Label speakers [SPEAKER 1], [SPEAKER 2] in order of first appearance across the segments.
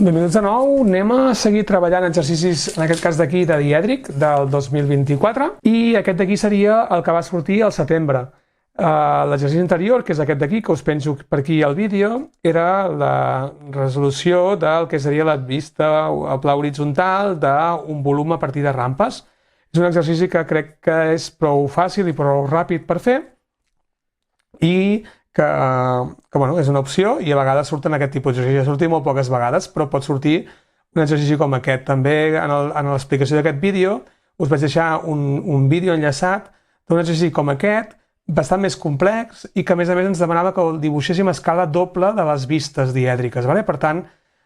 [SPEAKER 1] Benvinguts de nou, anem a seguir treballant exercicis, en aquest cas d'aquí, de dièdric, del 2024, i aquest d'aquí seria el que va sortir al setembre. L'exercici anterior, que és aquest d'aquí, que us penjo per aquí al vídeo, era la resolució del que seria la vista a pla horitzontal d'un volum a partir de rampes. És un exercici que crec que és prou fàcil i prou ràpid per fer, i que bueno, és una opció i a vegades surten aquest tipus d'exercici. Ha sortit molt poques vegades, però pot sortir un exercici com aquest. També en l'explicació d'aquest vídeo us vaig deixar un vídeo enllaçat d'un exercici com aquest, bastant més complex i que a més ens demanava que el dibuixéssim a escala doble de les vistes dièdriques. Per tant,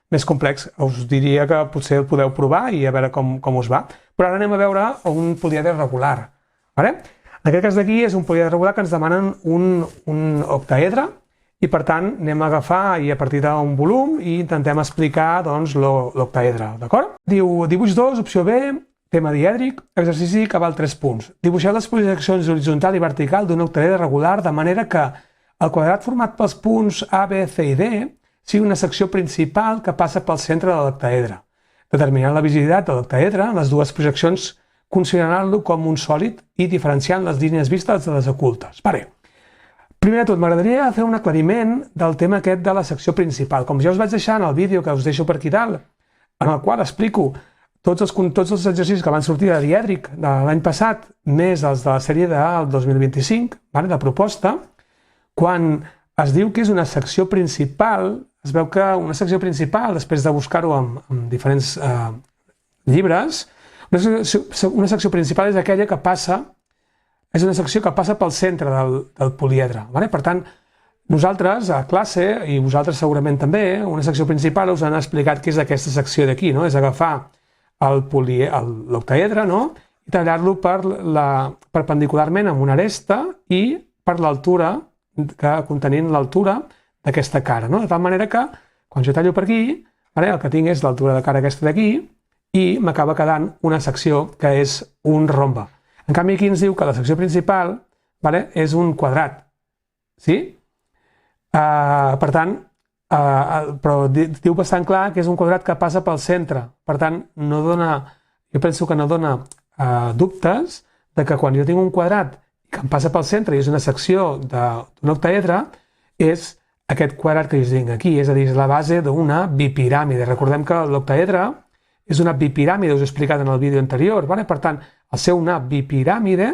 [SPEAKER 1] més complex. Us diria que potser el podeu provar i a veure com us va. Però ara anem a veure un polièdric regular. En aquest cas d'aquí és un polièdre regular que ens demanen un octaedre i per tant anem a agafar i a partir d'un volum i intentem explicar l'octaedre, d'acord? Diu dibuix 2, opció B, tema dièdric, exercici que val 3 punts. Dibuixeu les projeccions horitzontal i vertical d'un octaedre regular de manera que el quadrat format pels punts A, B, C i D sigui una secció principal que passa pel centre de l'octaedre. Determinant la visibilitat de l'octaedre en les dues projeccions considerant-lo com un sòlid i diferenciant les línies vistes de les ocultes. Primer de tot, m'agradaria fer un aclariment del tema aquest de la secció principal. Com ja us vaig deixar en el vídeo que us deixo per aquí dalt, en el qual explico tots els exercicis que van sortir de dièdric de l'any passat, més els de la sèrie del 2025, de proposta, quan es diu que és una secció principal, es veu que una secció principal, després de buscar-ho en diferents llibres, una secció principal és aquella que passa, és una secció que passa pel centre del poliedre. Per tant, nosaltres a classe, i vosaltres segurament també, una secció principal us han explicat què és aquesta secció d'aquí, és agafar l'octaedre i tallar-lo perpendicularment amb una aresta i per l'altura, contenint l'altura d'aquesta cara. De tal manera que, quan jo tallo per aquí, el que tinc és l'altura de cara aquesta d'aquí, i m'acaba quedant una secció que és un rombe. En canvi, aquí ens diu que la secció principal és un quadrat. Per tant, però diu bastant clar que és un quadrat que passa pel centre. Per tant, jo penso que no dona dubtes de que quan jo tinc un quadrat que em passa pel centre i és una secció d'un octaedre, és aquest quadrat que jo tinc aquí, és a dir, és la base d'una bipiràmide. Recordem que l'octaedre és una bipiràmide, us he explicat en el vídeo anterior. Per tant, al ser una bipiràmide,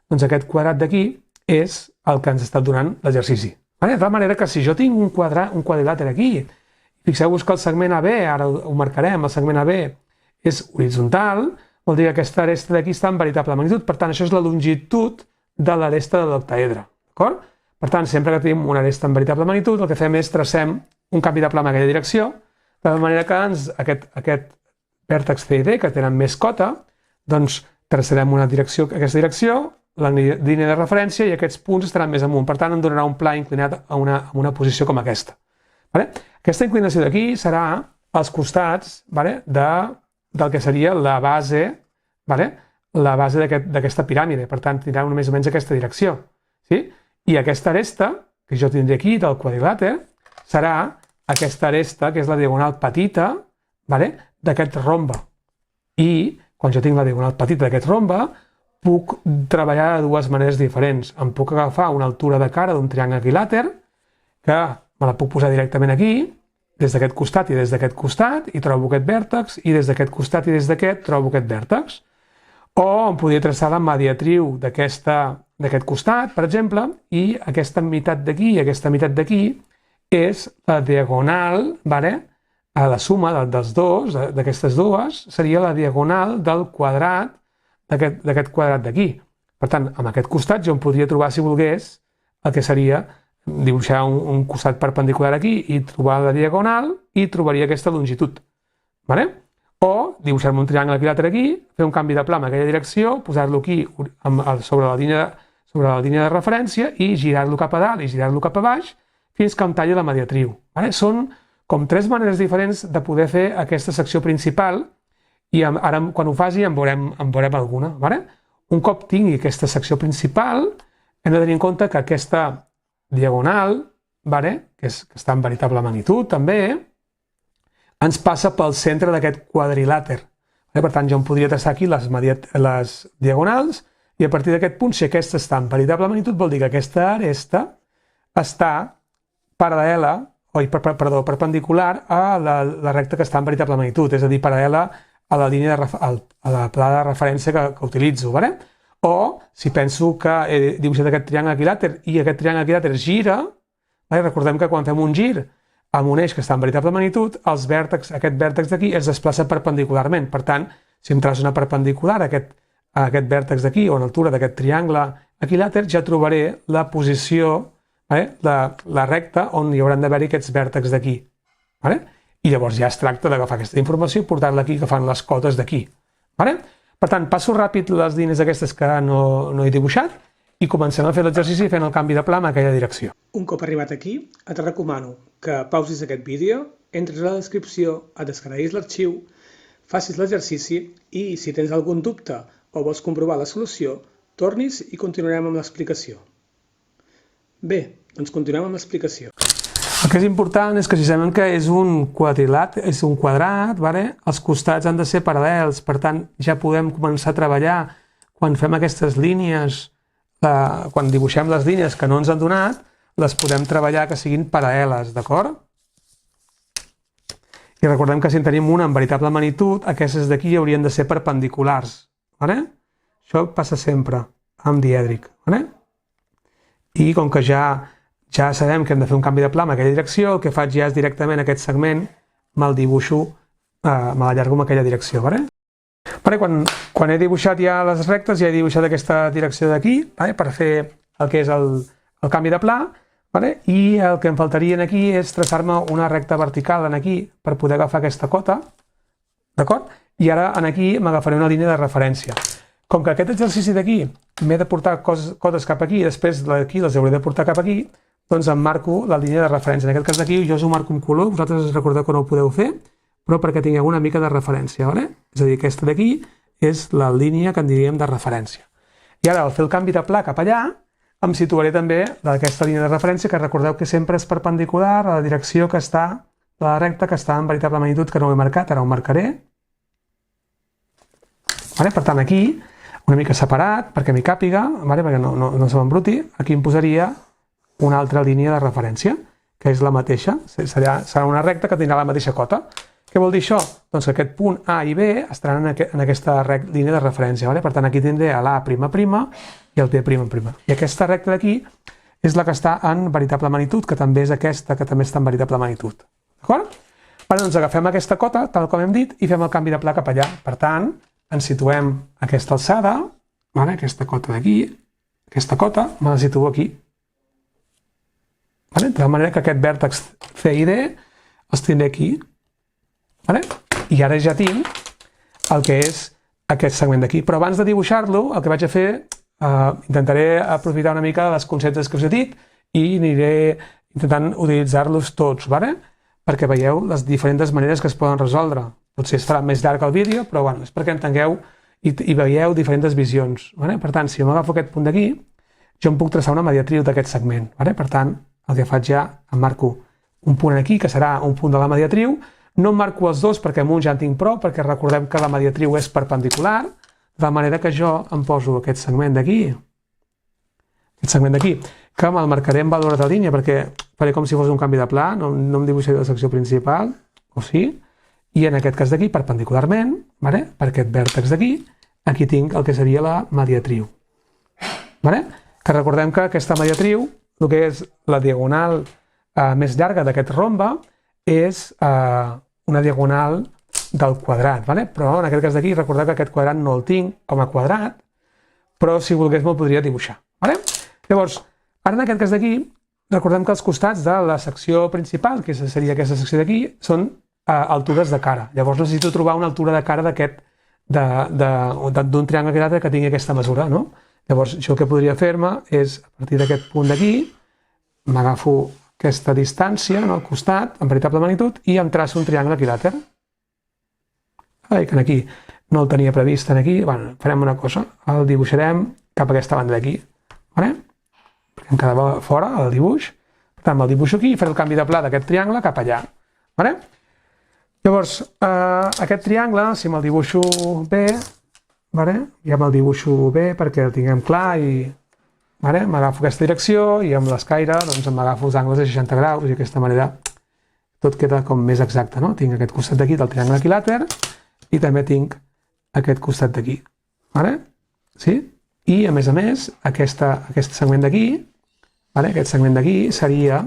[SPEAKER 1] doncs aquest quadrat d'aquí és el que ens està donant l'exercici. De tal manera que si jo tinc un quadrilàter aquí, fixeu-vos que el segment AB, ara ho marcarem, el segment AB és horitzontal, vol dir que aquesta aresta d'aquí està en veritable magnitud. Per tant, això és la longitud de l'aresta de l'octaedre. Per tant, sempre que tenim una aresta en veritable magnitud, el que fem és tracem un canvi de pla en aquella direcció, de tal manera que aquest vèrtex C i D, que tenen més cota, doncs traçarem aquesta direcció, la línia de referència, i aquests punts estaran més amunt. Per tant, em donarà un pla inclinat a una posició com aquesta. Aquesta inclinació d'aquí serà als costats del que seria la base d'aquesta piràmide. Per tant, tindrà més o menys aquesta direcció. I aquesta aresta, que jo tindré aquí del quadrilàter, serà aquesta aresta, que és la diagonal petita, d'aquest rombe. I quan jo tinc la diagonal petita d'aquest rombe, puc treballar de dues maneres diferents. Em puc agafar una altura de cara d'un triangle equilàter, que me la puc posar directament aquí, des d'aquest costat i des d'aquest costat, i trobo aquest vèrtex, i des d'aquest costat i des d'aquest trobo aquest vèrtex. O em podria traçar la mediatriu d'aquest costat, per exemple, i aquesta meitat d'aquí i aquesta meitat d'aquí és la diagonal, a la suma dels dos, d'aquestes dues, seria la diagonal del quadrat d'aquest quadrat d'aquí. Per tant, amb aquest costat jo em podria trobar, si volgués, el que seria dibuixar un costat perpendicular aquí i trobar la diagonal i trobaria aquesta longitud. O dibuixar-me un triangle equilàter aquí, fer un canvi de pla en aquella direcció, posar-lo aquí sobre la línia de referència i girar-lo cap a dalt i girar-lo cap a baix fins que em talli la mediatriu. Són com 3 maneres diferents de poder fer aquesta secció principal i ara quan ho faci en veurem alguna. Un cop tingui aquesta secció principal, hem de tenir en compte que aquesta diagonal, que està en veritable magnitud també, ens passa pel centre d'aquest quadrilàter. Per tant, jo em podria traçar aquí les diagonals i a partir d'aquest punt, si aquesta està en veritable magnitud, vol dir que aquesta aresta està perpendicular a la recta que està en veritable magnitud, és a dir, paral·lela a la línia a la pla de referència que utilitzo. O, si penso que he dibuixat aquest triangle equilàter i aquest triangle equilàter gira, recordem que quan fem un gir amb un eix que està en veritable magnitud, aquest vèrtex d'aquí es desplaça perpendicularment. Per tant, si em traço una perpendicular a aquest vèrtex d'aquí o a l'altura d'aquest triangle equilàter, ja trobaré la posició, la recta on hi hauran d'haver-hi aquests vèrtex d'aquí. I llavors ja es tracta d'agafar aquesta informació i portar-la aquí agafant les cotes d'aquí. Per tant, passo ràpid les línies aquestes que no he dibuixat i comencem a fer l'exercici fent el canvi de pla en aquella direcció. Un cop arribat aquí, et recomano que pausis aquest vídeo, entres a la descripció, et descarreguis l'arxiu, facis l'exercici i, si tens algun dubte o vols comprovar la solució, tornis i continuarem amb l'explicació. Bé, doncs continuem amb l'explicació. El que és important és que si sabem que és un quadrat, els costats han de ser paral·lels, per tant ja podem començar a treballar quan fem aquestes línies, quan dibuixem les línies que no ens han donat, les podem treballar que siguin paral·leles, d'acord? I recordem que si en tenim una en veritable magnitud, aquestes d'aquí haurien de ser perpendiculars. Això passa sempre amb dièdric. I com que ja sabem que hem de fer un canvi de pla en aquella direcció, el que faig ja és directament aquest segment, me'l dibuixo, me l'allargo en aquella direcció. Quan he dibuixat ja les rectes, ja he dibuixat aquesta direcció d'aquí per fer el que és el canvi de pla, i el que em faltaria aquí és traçar-me una recta vertical aquí per poder agafar aquesta cota, d'acord? I ara aquí m'agafaré una línia de referència. Com que aquest exercici d'aquí m'he de portar cotes cap aquí i després d'aquí les hauré de portar cap aquí, doncs em marco la línia de referència. En aquest cas d'aquí jo us ho marco amb color, vosaltres recordeu que no ho podeu fer, però perquè tingueu una mica de referència. És a dir, aquesta d'aquí és la línia que en diríem de referència. I ara, al fer el canvi de pla cap allà, em situaré també d'aquesta línia de referència, que recordeu que sempre és perpendicular a la direcció que està, de la recta que està en veritable magnitud, que no ho he marcat, ara ho marcaré. Per tant, aquí, una mica separat, perquè m'hi càpiga, perquè no se m'embruti, aquí em posaria una altra línia de referència, que és la mateixa, serà una recta que tindrà la mateixa cota. Què vol dir això? Doncs que aquest punt A i B estaran en aquesta línia de referència. Per tant, aquí tindré l'A' i el B''. I aquesta recta d'aquí és la que està en veritable magnitud, que també és aquesta, que també està en veritable magnitud. D'acord? Doncs agafem aquesta cota, tal com hem dit, i fem el canvi de pla cap allà. Per tant, ens situem a aquesta alçada, aquesta cota d'aquí, aquesta cota, me la situo aquí. De tal manera que aquest vèrtex C i D els tindré aquí. I ara ja tinc el que és aquest segment d'aquí. Però abans de dibuixar-lo, el que vaig a fer, intentaré aprofitar una mica dels conceptes que us he dit i aniré intentant utilitzar-los tots, perquè veieu les diferents maneres que es poden resoldre. Potser es farà més llarg el vídeo, però és perquè entengueu i veieu diferents visions. Per tant, si jo m'agafo aquest punt d'aquí, jo em puc traçar una mediatriu d'aquest segment. Per tant, el que faig ja, em marco un punt aquí, que serà un punt de la mediatriu. No em marco els dos perquè amb un ja en tinc prou, perquè recordem que la mediatriu és perpendicular, de manera que jo em poso aquest segment d'aquí, que me'l marcaré en valor de línia, perquè faré com si fos un canvi de pla, no em dibuixaré la secció principal, o sí, i en aquest cas d'aquí, perpendicularment, per aquest vèrtex d'aquí, aquí tinc el que seria la mediatriu. Que recordem que aquesta mediatriu, el que és la diagonal més llarga d'aquest rombe, és una diagonal del quadrat, però en aquest cas d'aquí recordeu que aquest quadrat no el tinc com a quadrat, però si volgués me'l podria dibuixar. Llavors, ara en aquest cas d'aquí, recordem que els costats de la secció principal, que seria aquesta secció d'aquí, són altures de cara. Llavors necessito trobar una altura de cara d'un triangle equilàter que tingui aquesta mesura. Llavors, jo el que podria fer-me és, a partir d'aquest punt d'aquí, m'agafo aquesta distància al costat, en veritable magnitud, i em traço un triangle equilàter. Que aquí no el tenia previst aquí, farem una cosa, el dibuixarem cap a aquesta banda d'aquí, perquè em quedava fora el dibuix, per tant me'l dibuixo aquí i faré el canvi de pla d'aquest triangle cap allà. Llavors, aquest triangle, si me'l dibuixo bé, ja me'l dibuixo bé perquè el tinguem clar i m'agafo aquesta direcció i amb l'escaire m'agafo els angles de 60 graus i d'aquesta manera tot queda com més exacte, no? Tinc aquest costat d'aquí del triangle equilàter i també tinc aquest costat d'aquí, sí? I a més, aquest segment d'aquí, aquest segment d'aquí seria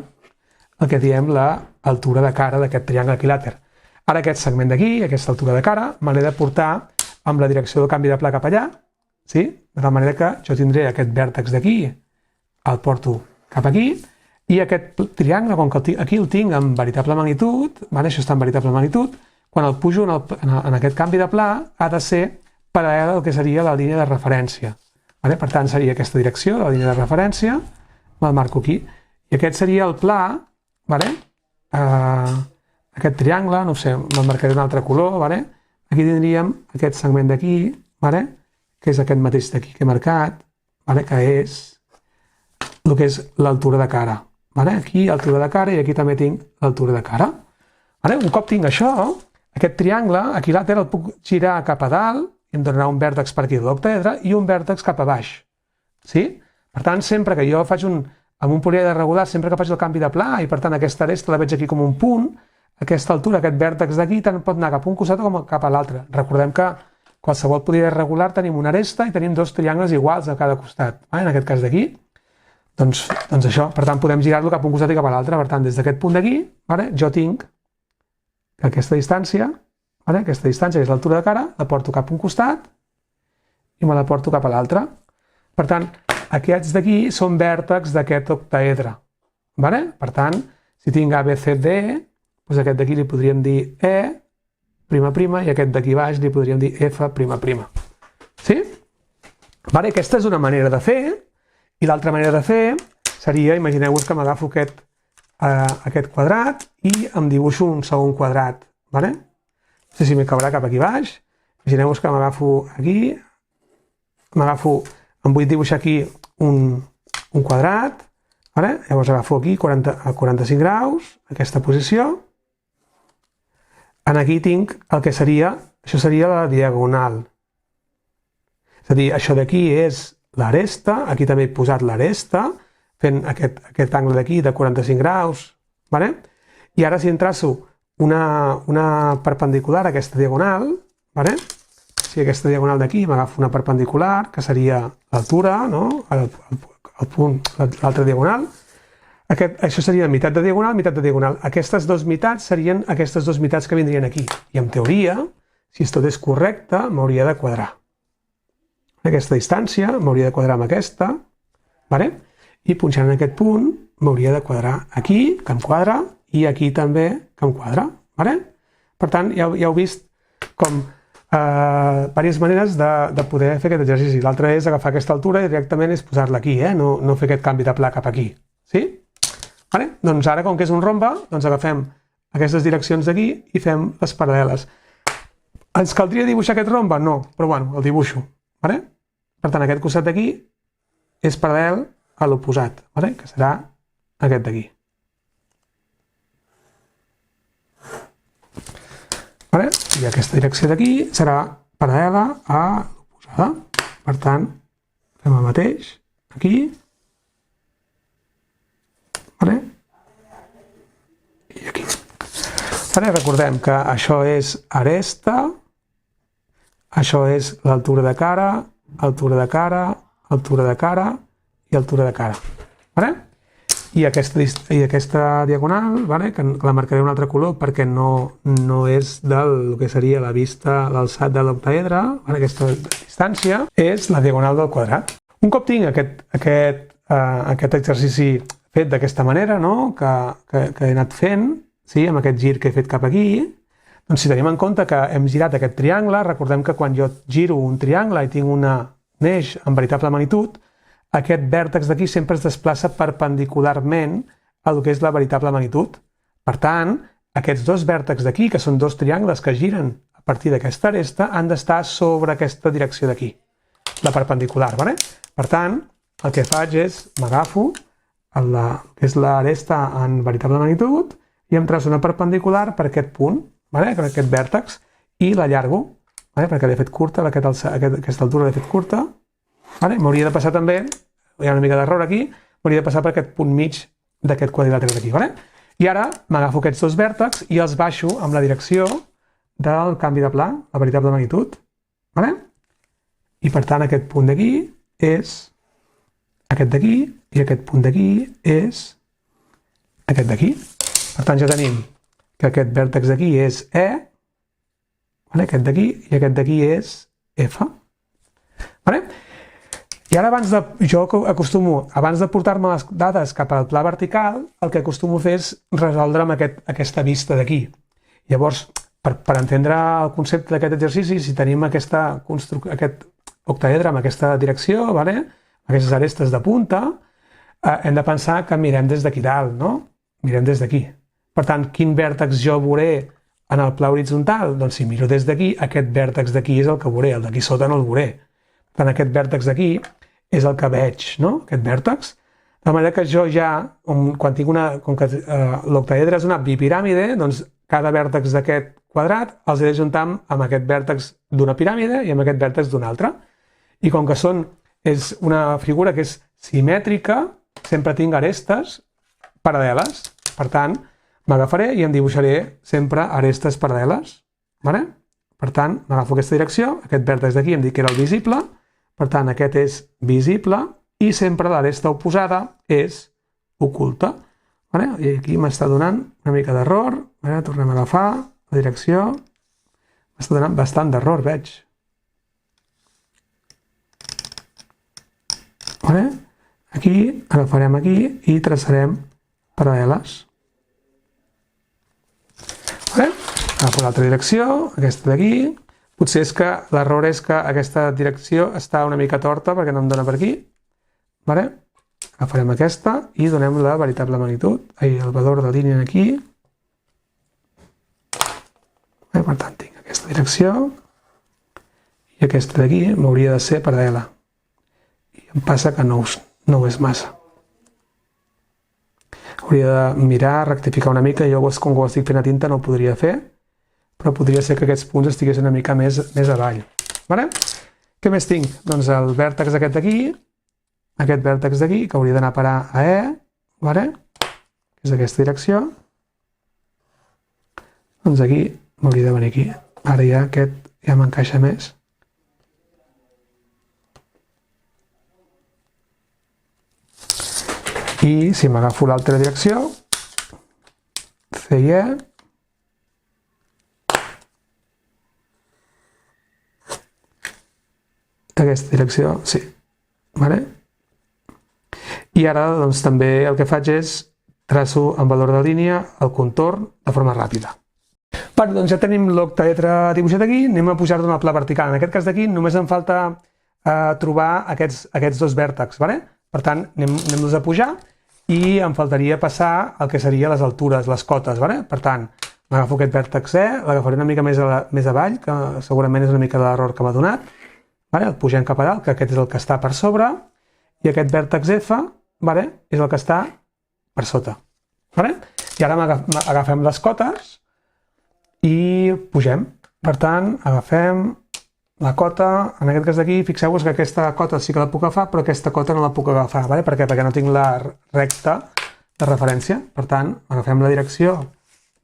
[SPEAKER 1] el que diem l'altura de cara d'aquest triangle equilàter. Ara aquest segment d'aquí, aquesta altura de cara, me l'he de portar amb la direcció del canvi de pla cap allà, sí? De tal manera que jo tindré aquest vèrtex d'aquí, el porto cap aquí, i aquest triangle, com que aquí el tinc en veritable magnitud, això està en veritable magnitud, quan el pujo en aquest canvi de pla ha de ser paral·lel al que seria la línia de referència. Per tant, seria aquesta direcció, la línia de referència, me'l marco aquí. I aquest seria el pla, aquest triangle, no sé, me'l marcaré un altre color, aquí tindríem aquest segment d'aquí, que és aquest mateix d'aquí que he marcat, que és el que és l'altura de cara. Aquí altura de cara i aquí també tinc l'altura de cara. Un cop tinc això, aquest triangle equilàter el puc girar cap a dalt i em donarà un vèrtex per aquí de l'octàedre i un vèrtex cap a baix. Per tant, sempre que jo faig amb un poliedre regular, sempre que faig el canvi de pla i per tant aquesta aresta la veig aquí com un punt, aquesta altura, aquest vèrtex d'aquí, tant pot anar cap a un costat com cap a l'altre. Recordem que qualsevol poliedre regular tenim una aresta i tenim dos triangles iguals a cada costat. En aquest cas d'aquí, doncs això. Per tant, podem girar-lo cap a un costat i cap a l'altre. Per tant, des d'aquest punt d'aquí, jo tinc aquesta distància, que és l'altura de cara, la porto cap a un costat i me la porto cap a l'altre. Per tant, aquests d'aquí són vèrtex d'aquest octaedre. Per tant, si tinc ABCD, doncs aquest d'aquí li podríem dir E', i aquest d'aquí baix li podríem dir F'. Sí? Aquesta és una manera de fer, i l'altra manera de fer seria, imagineu-vos que m'agafo aquest quadrat i em dibuixo un segon quadrat. No sé si m'hi cabrà cap aquí baix. Imagineu-vos que m'agafo aquí, em vull dibuixar aquí un quadrat, llavors agafo aquí a 45 graus, aquesta posició. Aquí tinc el que seria, això seria la diagonal. És a dir, això d'aquí és l'aresta, aquí també he posat l'aresta, fent aquest angle d'aquí de 45 graus. I ara si em traço una perpendicular a aquesta diagonal, si aquesta diagonal d'aquí m'agafo una perpendicular, que seria l'altura, el punt, l'altra diagonal, això seria meitat de diagonal. Aquestes dues meitats serien aquestes dues meitats que vindrien aquí. I en teoria, si tot és correcte, m'hauria de quadrar. Aquesta distància m'hauria de quadrar amb aquesta, i punxant en aquest punt m'hauria de quadrar aquí, que em quadra, i aquí també, que em quadra. Per tant, ja heu vist com diverses maneres de poder fer aquest exercici. L'altra és agafar aquesta altura i directament és posar-la aquí, no fer aquest canvi de pla cap aquí. Sí? Doncs ara, com que és un rombe, agafem aquestes direccions d'aquí i fem les paral·leles. Ens caldria dibuixar aquest rombe? No, però bueno, el dibuixo. Per tant, aquest costat d'aquí és paral·lel a l'oposat, que serà aquest d'aquí. I aquesta direcció d'aquí serà paral·lela a l'oposada. Per tant, fem el mateix aquí. I aquí. Recordem que això és aresta, això és l'altura de cara, altura de cara, altura de cara i altura de cara. I aquesta diagonal, que la marcaré un altre color perquè no és del que seria la vista, l'alçat de l'octaedre, aquesta distància és la diagonal del quadrat. Un cop tinc aquest exercici fet d'aquesta manera, que he anat fent, amb aquest gir que he fet cap aquí, doncs si tenim en compte que hem girat aquest triangle, recordem que quan jo giro un triangle i tinc un eix amb veritable magnitud, aquest vèrtex d'aquí sempre es desplaça perpendicularment al que és la veritable magnitud. Per tant, aquests dos vèrtexs d'aquí, que són dos triangles que giren a partir d'aquesta aresta, han d'estar sobre aquesta direcció d'aquí, la perpendicular. Per tant, el que faig és m'agafo que és l'aresta en veritable magnitud i em traço una perpendicular per aquest punt. vale? Aquest vèrtex, i l'allargo, vale? Perquè l'he fet curta, aquesta altura l'he fet curta, vale? M'hauria de passar també, hi ha una mica d'error aquí, m'hauria de passar per aquest punt mig d'aquest quadrilàter d'aquí, vale? I ara m'agafo aquests dos vèrtexs i els baixo amb la direcció del canvi de pla, la veritable magnitud, vale? I per tant aquest punt d'aquí és aquest d'aquí i aquest punt d'aquí és aquest d'aquí. Per tant ja tenim que aquest vèrtex d'aquí és E, vale? Aquest d'aquí i aquest d'aquí és F. Vale? I ara jo acostumo, abans de portar-me les dades cap al pla vertical, el que acostumo a fer és resoldre amb aquesta vista d'aquí. Llavors, per entendre el concepte d'aquest exercici, si tenim aquest octaedre amb aquesta direcció, vale? Aquestes arestes de punta, hem de pensar que mirem des d'aquí dalt, no? Mirem des d'aquí. Per tant, quin vèrtex jo veuré en el pla horitzontal? Doncs si miro des d'aquí, aquest vèrtex d'aquí és el que veuré, el d'aquí sota no el veuré. Per tant, aquest vèrtex d'aquí és el que veig, no? Aquest vèrtex. De manera que jo ja, quan tinc com que l'octaedre és una bipiràmide, doncs cada vèrtex d'aquest quadrat els he d'ajuntar amb aquest vèrtex d'una piràmide i amb aquest vèrtex d'una altra. I com que és una figura que és simètrica, sempre tinc arestes paral·leles. Per tant, m'agafaré i em dibuixaré sempre arestes paral·leles. Vale? Per tant, m'agafo aquesta direcció, aquest vèrtex d'aquí em dic que era el visible, per tant, aquest és visible i sempre l'aresta oposada és oculta. Vale? I aquí m'està donant una mica d'error. Tornem a agafar la direcció. M'està donant bastant d'error, veig. Vale? Aquí, agafarem aquí i traçarem paral·leles. Vale? Agafo l'altra direcció, aquesta d'aquí. Potser és que l'error és que aquesta direcció està una mica torta perquè no em dona per aquí. Vale? Agafarem aquesta i donem la veritable magnitud, el valor de línia aquí. Per tant, tinc aquesta direcció i aquesta d'aquí m'hauria de ser paral·lela. I em passa que no ho és massa. Hauria de mirar, rectificar una mica, jo com que ho estic fent a tinta no ho podria fer, però podria ser que aquests punts estiguessin una mica més avall. Vale? Què més tinc? Doncs el vèrtex aquest d'aquí, que hauria d'anar a parar a E, vale? Que és aquesta direcció. Doncs aquí m'hauria de venir aquí. Ara ja aquest ja m'encaixa més. I si m'agafo l'altra direcció, C i E, aquesta direcció, sí. Vale? I ara doncs, també el que faig és traço amb valor de línia el contorn de forma ràpida. Doncs ja tenim l'octaedre dibuixat aquí, anem a pujar-lo en el pla vertical. En aquest cas d'aquí només em falta trobar aquests dos vèrtexs. Vale? Per tant, anem-los a pujar i em faltaria passar el que serien les altures, les cotes. Vale? Per tant, m'agafo aquest vèrtex E, l'agafaré una mica més avall, que segurament és una mica l'error que m'ha donat. Vale? El pugem cap a dalt, que aquest és el que està per sobre, i aquest vèrtex F, vale? És el que està per sota. Vale? I ara agafem les cotes i pugem. Per tant, agafem la cota, en aquest cas d'aquí, fixeu-vos que aquesta cota sí que la puc agafar, però aquesta cota no la puc agafar. Vale? Per què? Perquè no tinc la recta de referència. Per tant, agafem la direcció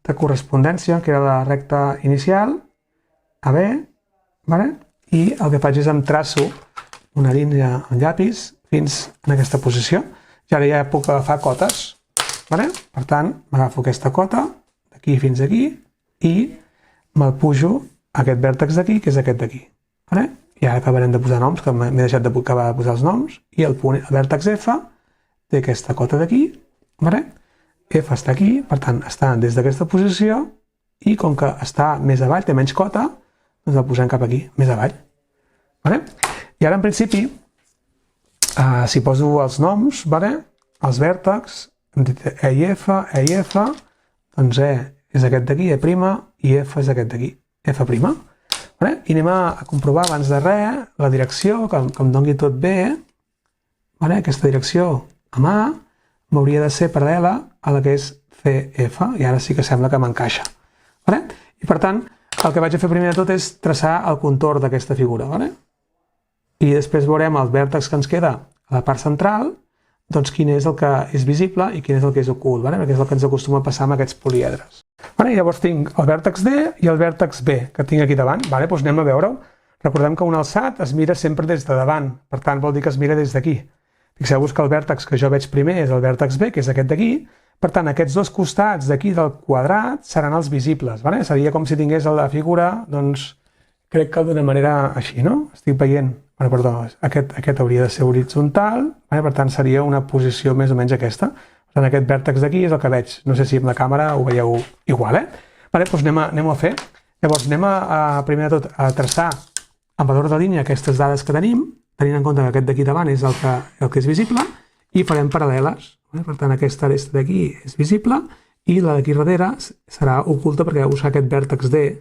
[SPEAKER 1] de correspondència, que era la recta inicial, AB, vale? I el que faig és em traço una línia amb llapis fins en aquesta posició. I ara ja puc agafar cotes. Vale? Per tant, m'agafo aquesta cota d'aquí fins aquí i me'l pujo a aquest vèrtex d'aquí, que és aquest d'aquí. Vale? I ara acabarem de posar noms, que m'he deixat d'acabar de posar els noms, i el vèrtex F té aquesta cota d'aquí, vale? F està aquí, per tant, està des d'aquesta posició, i com que està més avall, té menys cota, doncs el posem cap aquí, més avall. Vale? I ara, en principi, si poso els noms, vale? Els vèrtex, hem dit E i F, doncs E és aquest d'aquí, E' i F és aquest d'aquí, F'. Vale? I anem a comprovar abans de res la direcció, que em doni tot bé. Vale? Aquesta direcció amb A m'hauria de ser paral·lela a la que és CF, i ara sí que sembla que m'encaixa. Vale? I per tant, el que vaig a fer primer de tot és traçar el contorn d'aquesta figura. I després veurem el vèrtex que ens queda a la part central, doncs quin és el que és visible i quin és el que és ocult, perquè és el que ens acostuma a passar amb aquests poliedres. I llavors tinc el vèrtex D i el vèrtex B, que tinc aquí davant. Doncs anem a veure-ho. Recordem que un alçat es mira sempre des de davant, per tant vol dir que es mira des d'aquí. Fixeu-vos que el vèrtex que jo veig primer és el vèrtex B, que és aquest d'aquí. Per tant, aquests dos costats d'aquí del quadrat seran els visibles. Seria com si tingués la figura, doncs, crec que d'una manera així, no? Estic veient, perdó, aquest hauria de ser horitzontal, per tant seria una posició més o menys aquesta. Per tant, aquest vèrtex d'aquí és el que veig. No sé si amb la càmera ho veieu igual, Doncs anem a fer. Llavors anem primer de tot a traçar amb valor de línia aquestes dades que tenim, tenint en compte que aquest d'aquí davant és el que és visible, i farem paral·leles. Per tant, aquesta aresta d'aquí és visible i la d'aquí darrere serà oculta perquè us fa aquest vèrtex D',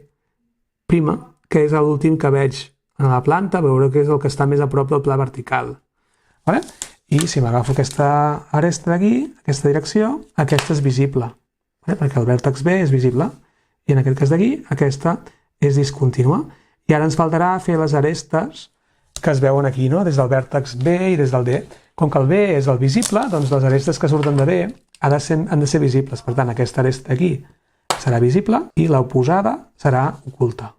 [SPEAKER 1] que és l'últim que veig a la planta, veure que és el que està més a prop del pla vertical. I si m'agafo aquesta aresta d'aquí, aquesta direcció, aquesta és visible, perquè el vèrtex B és visible, i en aquest cas d'aquí, aquesta és discontínua. I ara ens faltarà fer les arestes que es veuen aquí, des del vèrtex B i des del D. Com que el B és el visible, doncs les arestes que surten de B han de ser visibles. Per tant, aquesta aresta aquí serà visible i l'oposada serà oculta.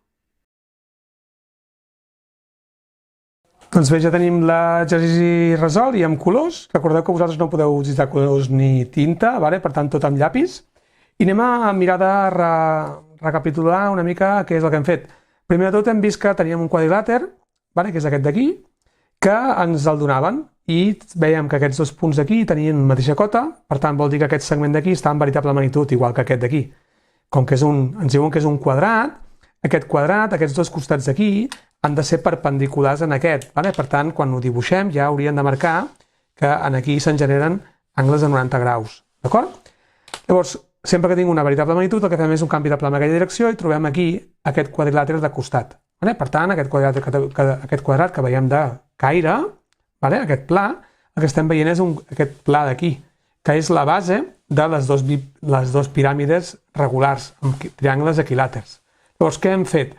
[SPEAKER 1] Doncs bé, ja tenim l'exercici resolt i amb colors. Recordeu que vosaltres no podeu utilitzar colors ni tinta, per tant, tot amb llapis. I anem a mirar de recapitular una mica què és el que hem fet. Primer de tot hem vist que teníem un quadrilàter, que és aquest d'aquí, que ens el donaven i veiem que aquests dos punts d'aquí tenien la mateixa cota, per tant vol dir que aquest segment d'aquí està en veritable magnitud, igual que aquest d'aquí. Com que ens diuen que és un quadrat, aquest quadrat, aquests dos costats d'aquí, han de ser perpendiculars en aquest. Per tant, quan ho dibuixem ja hauríem de marcar que aquí se'n generen angles de 90 graus. D'acord? Llavors, sempre que tinc una veritable magnitud, el que fem és un canvi de pla en aquella direcció i trobem aquí aquest quadrilàter de costat. Per tant, aquest quadrat que veiem de caire, aquest pla, el que estem veient és aquest pla d'aquí, que és la base de les dues piràmides regulars, amb triangles equilàters. Llavors, què hem fet?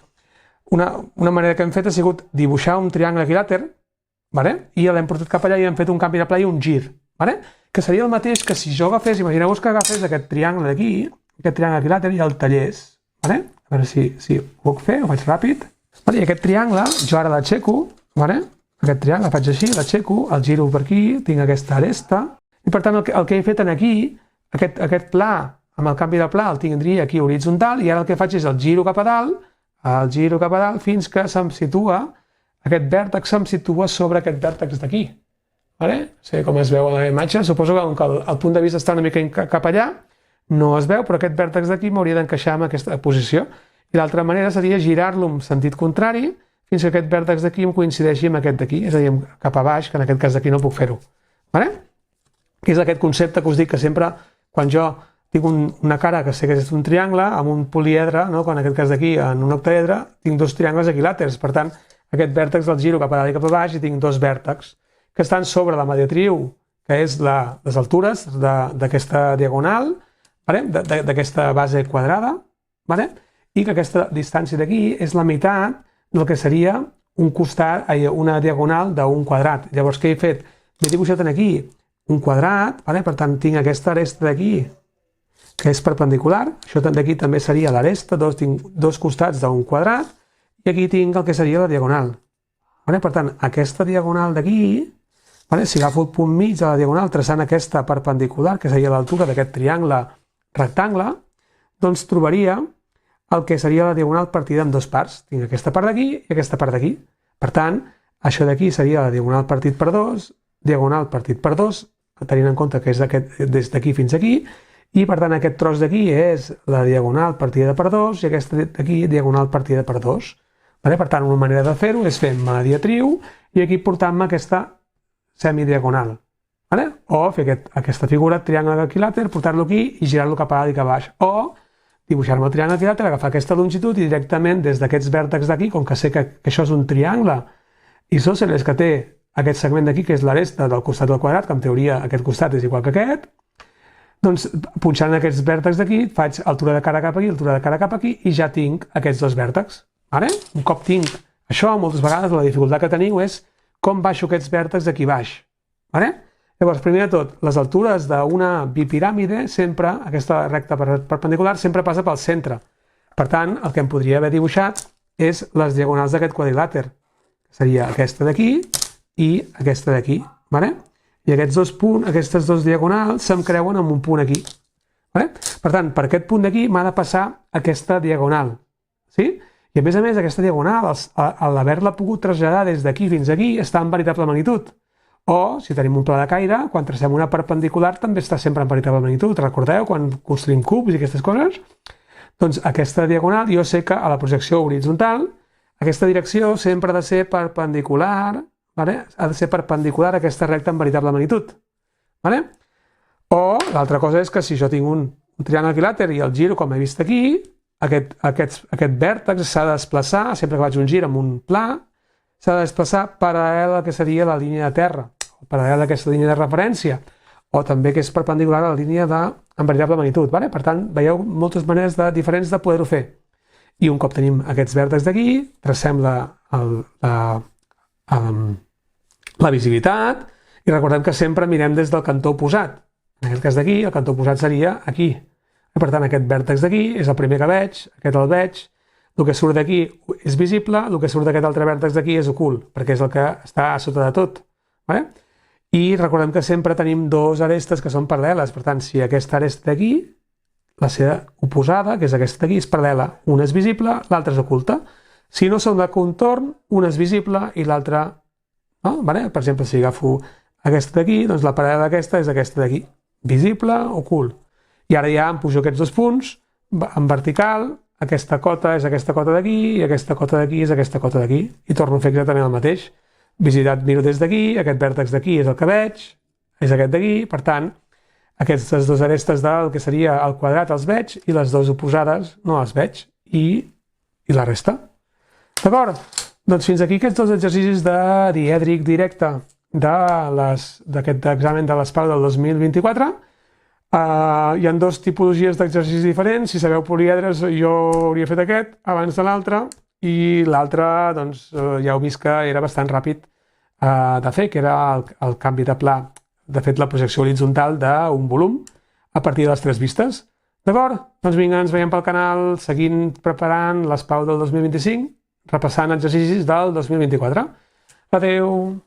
[SPEAKER 1] Una manera que hem fet ha sigut dibuixar un triangle equilàter i l'hem portat cap allà i hem fet un canvi de pla i un gir, que seria el mateix que si jo agafés, imagineu-vos que agafés aquest triangle d'aquí, aquest triangle equilàter i el tallés. A veure si ho puc fer, ho faig ràpid. I aquest triangle, jo ara l'aixeco, aquest triangle faig així, l'aixeco, el giro per aquí, tinc aquesta aresta, i per tant el que he fet aquí, aquest pla, amb el canvi de pla el tindria aquí horitzontal, i ara el que faig és el giro cap a dalt, fins que aquest vèrtex se'm situa sobre aquest vèrtex d'aquí. No sé com es veu a la imatge, suposo que el punt de vista està una mica cap allà, no es veu, però aquest vèrtex d'aquí m'hauria d'encaixar en aquesta posició. I l'altra manera seria girar-lo en sentit contrari fins que aquest vèrtex d'aquí em coincideixi amb aquest d'aquí, és a dir, cap a baix, que en aquest cas d'aquí no puc fer-ho. Que és aquest concepte que us dic que sempre, quan jo tinc una cara que sé que és un triangle, amb un poliedre, en aquest cas d'aquí, en un octaedre, tinc dos triangles equilàters. Per tant, aquest vèrtex el giro cap a dalt i cap a baix i tinc dos vèrtexs que estan sobre la mediatriu, que és les altures d'aquesta diagonal, d'aquesta base quadrada, i que aquesta distància d'aquí és la meitat del que seria una diagonal d'un quadrat. Llavors, què he fet? M'he dibuixat aquí un quadrat, per tant, tinc aquesta aresta d'aquí, que és perpendicular, això d'aquí també seria l'aresta, tinc dos costats d'un quadrat, i aquí tinc el que seria la diagonal. Per tant, aquesta diagonal d'aquí, si agafo el punt mig de la diagonal traçant aquesta perpendicular, que seria l'altura d'aquest triangle rectangle, doncs trobaria el que seria la diagonal partida en dues parts. Tinc aquesta part d'aquí i aquesta part d'aquí. Per tant, això d'aquí seria la diagonal partit per dos, diagonal partit per dos, tenint en compte que és des d'aquí fins aquí, i per tant aquest tros d'aquí és la diagonal partida per dos i aquesta d'aquí diagonal partida per dos. Per tant, una manera de fer-ho és fer mediatriu i aquí portant-me aquesta semidiagonal. O fer aquesta figura triangle equilàter, portar-lo aquí i girar-lo cap a dalt i cap a baix. O dibuixar-me el triangle equilàter, agafar aquesta longitud i directament des d'aquests vèrtexs d'aquí, com que sé que això és un triangle isòsceles que té aquest segment d'aquí, que és l'aresta del costat del quadrat, que en teoria aquest costat és igual que aquest, Doncs punxant aquests vèrtexs d'aquí, faig altura de cara cap aquí, altura de cara cap aquí, i ja tinc aquests dos vèrtexs. Un cop tinc això, moltes vegades la dificultat que teniu és com baixo aquests vèrtexs d'aquí baix. Llavors, primer de tot, les altures d'una bipiràmide, sempre, aquesta recta perpendicular, sempre passa pel centre. Per tant, el que em podria haver dibuixat és les diagonals d'aquest quadrilàter. Seria aquesta d'aquí i aquesta d'aquí. I aquestes dos diagonals se'm creuen amb un punt aquí. Per tant, per aquest punt d'aquí m'ha de passar aquesta diagonal. I a més, aquesta diagonal, al haver-la pogut traslladar des d'aquí fins aquí, està en veritable magnitud. O, si tenim un pla de caire, quan tracem una perpendicular també està sempre en veritable magnitud. Recordeu, quan construïm cubs i aquestes coses? Doncs aquesta diagonal, jo sé que a la projecció horitzontal, aquesta direcció sempre ha de ser perpendicular, ha de ser perpendicular a aquesta recta en veritable magnitud. O l'altra cosa és que si jo tinc un triangle equilàter i el giro, com he vist aquí, aquest vèrtex s'ha de desplaçar, sempre que faig un gir amb un pla, s'ha de desplaçar paral·lel a que seria la línia de terra, o paral·lel a aquesta línia de referència, o també que és perpendicular a la línia en veritable magnitud. Per tant, veieu moltes maneres diferents de poder-ho fer. I un cop tenim aquests vèrtexs d'aquí, tracem la visibilitat i recordem que sempre mirem des del cantó oposat. En aquest cas d'aquí, el cantó oposat seria aquí. Per tant, aquest vèrtex d'aquí és el primer que veig, aquest el veig, el que surt d'aquí és visible, el que surt d'aquest altre vèrtex d'aquí és ocult, perquè és el que està a sota de tot. I recordem que sempre tenim dues arestes que són paral·leles, per tant, si aquesta aresta d'aquí, la seva oposada, que és aquesta d'aquí, és paral·lela. Una és visible, l'altra és oculta. Si no són de contorn, una és visible i l'altra no. Per exemple, si agafo aquesta d'aquí, doncs la paral·lela d'aquesta és aquesta d'aquí. Visible, ocult. I ara ja em pujo aquests dos punts, en vertical, aquesta cota és aquesta cota d'aquí i aquesta cota d'aquí és aquesta cota d'aquí. I torno a fer exactament el mateix. Visibilitat miro des d'aquí, aquest vèrtex d'aquí és el que veig, és aquest d'aquí, per tant, aquestes dues arestes del que seria el quadrat els veig i les dues oposades no les veig i la resta. D'acord? Doncs fins aquí aquests dos exercicis de dièdric directe d'aquest examen de l'ESPAL del 2024. Hi ha dues tipologies d'exercicis diferents. Si sabeu polièdres, jo hauria fet aquest abans de l'altre i l'altre, doncs, ja heu vist que era bastant ràpid de fer, que era el canvi de pla, de fet la projecció horitzontal d'un volum a partir de les tres vistes. D'acord? Doncs vinga, ens veiem pel canal seguint preparant l'ESPAL del 2025, repassant exercicis del 2024. Adéu!